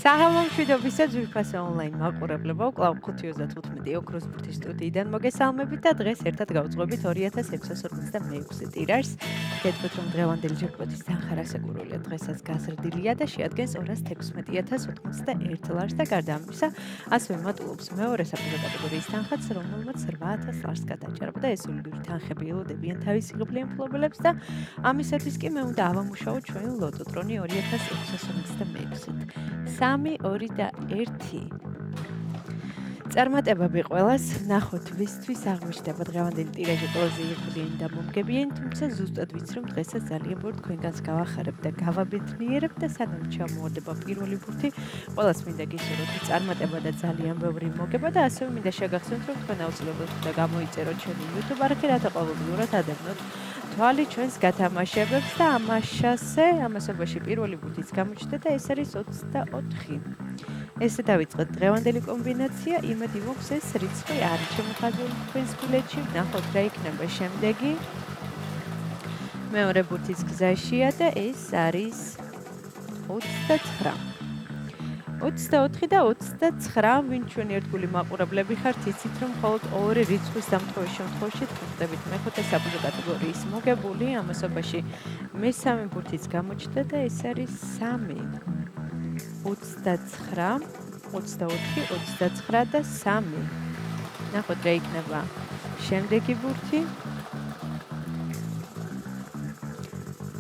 საღამო მშვიდობისა ძვირფასო ონლაინ მაყურებლებო, კვლავ 5:35 ოქროს ბურთის სტუდიიდან მოგესალმებით და დღეს ერთად გავუძღვებით 2656 ტირაჟს. გეტყვით, რომ დღევანდელი ჯეკპოტის თანხა რასაკურველია დღესაც გაზრდილია და შეადგენს 216,091 ლარს და გარდა ამისა, ასევე მატულობს მეორე საფუძვო კატეგორიის თანხაც, რომელმაც 8,000 ლარს გადააჭარბა და ეს სულიდური თანხები ელოდებიან თავის იღბლიან მფლობელებს და ამისათვის კი მე უნდა ავამუშაო ჩვენ ლოტოტრონი 2656-ით. 3, 2 და 1. წარმატებები ყველას, ნახოთ ვისთვის აღმოჩნდება დღევანდელი ტირაჟი ყველაზე იღბლიანი და მომგებიანი, თუმცა ზუსტად ვიცი, რომ დღესაც ძალიან ბევრ თქვენგანს გავახარებ და გავაბედნიერებ და სანამ ჩამოვარდება პირველი ბურთი, ყველას მინდა გისურვოთ წარმატება და ძალიან ბევრი მოგება და ასევე მინდა შეგახსენოთ, რომ თქვენ აუცილებლად უნდა გამოიწეროთ ჩვენი YouTube არხი, რათა ყოველდღიურად ადევნოთ თვალი ჩვენს გათამაშებებს და ამასობაში პირველი ბურთიც გამოჩნდა და ეს არის 24. ესე დავიწყეთ დღევანდელი კომბინაცია, იმედი მოქვს ეს რიცხვი არის შემოხაზული თქვენს ბილეთში, ნახოთ რა იქნება შემდეგი. მეორე ბურთის გზაშია და ეს არის 29. 24 და 29, ვინ ჩვენი ერთგული მაყურებლები ხართ, იცით, რომ მხოლოდ ორი რიცხვის დამტყროვის შემთხვევაში თქვენდებით მეხუთე საფუძვო კატეგორიის მოგებული, ამასობაში მესამე ბურთიც გამოჩნდა და ეს არის 3. 29, 24, 29 და 3. ნახოთ რა იქნება შემდეგი ბურთი.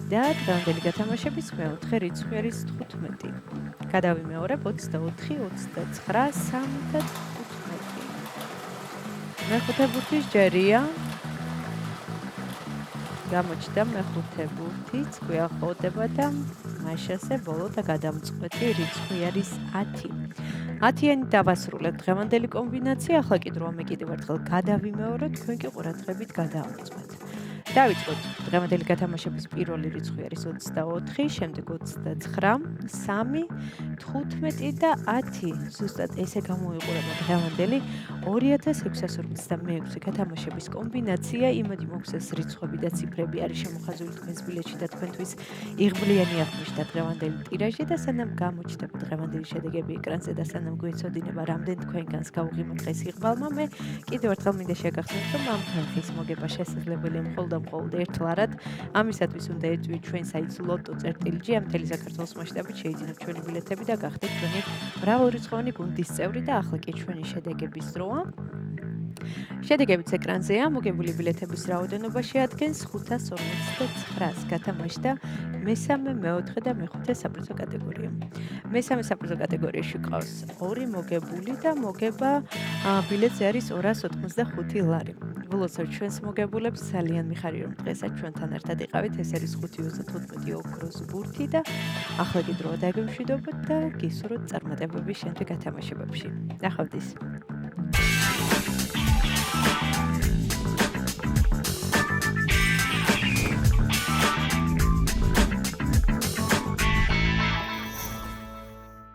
და დღევანდელი გათამაშების მეოთხე რიცხვი არის 15. გადავიმეორებ 24, 29, 3 და 15. მეხუთე ბურთის ჯერია. გამოჩნდა მეხუთე ბურთიც, გვიახლოვდება და მაშასე ბოლო და გადამწყვეტი რიცხვი არის 10. 10-იანი დავასრულეთ დღევანდელი კომბინაცია, ახლა კი დროა მე კიდევ ერთხელ გადავიმეორებ, თქვენ კი ყურადღებით გადაამოწმეთ. დავიწყოთ. დღევანდელი გათამაშების პირველი რიცხვი არის 24, შემდეგ 29, 3, 15 და 10. ზუსტად ესე გამოიყურება დღევანდელი 2656 გათამაშების კომბინაცია. იმედი მოქვს ეს რიცხვები და ციფრები არის შემოხაზული თქვენს ბილეთში და თქვენთვის იღბლიანი აღმოჩნდა დღევანდელი ტირაჟი და სანამ გამოჩნდება დღევანდელი შედეგები ეკრანზე და სანამ გვეცოდინება რამდენ თქვენგანს გავუღიმოთ დღეს იღბალმა, მე კიდევ ერთხელ მინდა შეგახსენოთ, რომ ამ თანხის მოგება შესაძლებელია მხოლოდ ერთლარად. ამისათვის უნდა ეწვიოთ ჩვენ საიტს loto.gr, მთელი საქართველოს მასშტაბით შეიძინოთ ჩვენი ბილეთები და გახდეთ ჩვენი მრავალრიცხოვანი გუნდის წევრი და ახლა კი ჩვენი შედეგების დროა. შედეგებიც ეკრანზეა, მოგებული ბილეთების რაოდენობა შეადგენს 549-ს. გათამაშდა მესამე, მეოთხე და მეხუთე საფუძვო კატეგორია. მესამე საფუძვო კატეგორიაში ყავს 2 მოგებული და მოგება ბილეთზე არის 285 ლარი. ვილოცავთ ჩვენს მოგებულებს, ძალიან მიხარია რომ დღესაც ჩვენთან ერთად იყავით. ეს არის 5:15 ოქროს ბურთი და ახლა კი დროა დაგემშვიდობოთ და გისურვოთ წარმატებები შემდეგ გათამაშებებში. ნახვამდის.